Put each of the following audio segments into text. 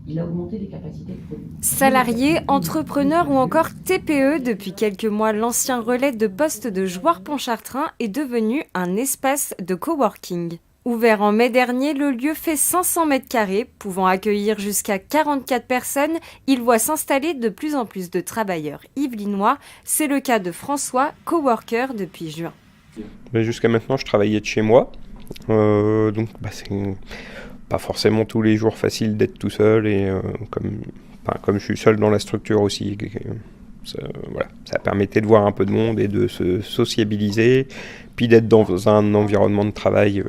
Il a augmenté les capacités de production. Salariés, entrepreneurs ou encore TPE, depuis quelques mois, l'ancien relais de poste de Jouarre-Pontchartrain est devenu un espace de coworking. Ouvert en mai dernier, le lieu fait 500 mètres carrés, pouvant accueillir jusqu'à 44 personnes. Il voit s'installer de plus en plus de travailleurs yvelinois. C'est le cas de François, coworker depuis juin. Mais jusqu'à maintenant, je travaillais de chez moi. Donc, c'est pas forcément tous les jours facile d'être tout seul. Et comme je suis seul dans la structure aussi, ça permettait de voir un peu de monde et de se sociabiliser. Puis d'être dans un environnement de travail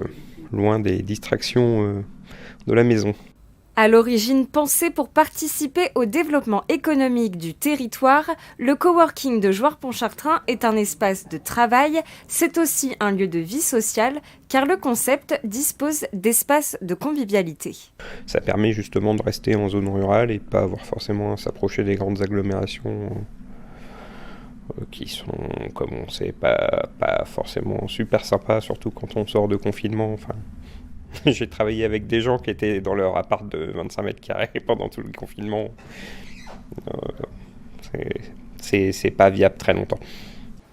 loin des distractions de la maison. À l'origine pensé pour participer au développement économique du territoire, le coworking de Jouarre-Pontchartrain est un espace de travail. C'est aussi un lieu de vie sociale, car le concept dispose d'espaces de convivialité. Ça permet justement de rester en zone rurale et de ne pas avoir forcément à s'approcher des grandes agglomérations qui sont, comme on sait, pas forcément super sympas, surtout quand on sort de confinement. Enfin, j'ai travaillé avec des gens qui étaient dans leur appart de 25 mètres carrés pendant tout le confinement. C'est pas viable très longtemps.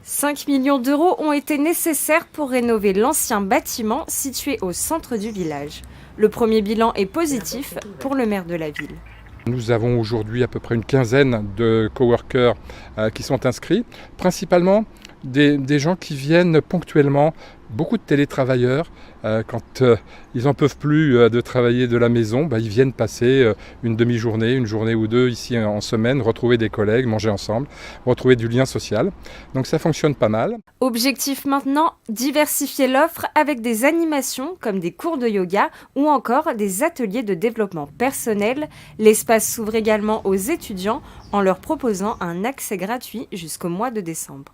5 millions d'euros ont été nécessaires pour rénover l'ancien bâtiment situé au centre du village. Le premier bilan est positif pour le maire de la ville. Nous avons aujourd'hui à peu près une quinzaine de coworkers qui sont inscrits, principalement des gens qui viennent ponctuellement, beaucoup de télétravailleurs. Quand ils n'en peuvent plus de travailler de la maison, ils viennent passer une demi-journée, une journée ou deux ici en semaine, retrouver des collègues, manger ensemble, retrouver du lien social. Donc ça fonctionne pas mal. Objectif maintenant, diversifier l'offre avec des animations comme des cours de yoga ou encore des ateliers de développement personnel. L'espace s'ouvre également aux étudiants en leur proposant un accès gratuit jusqu'au mois de décembre.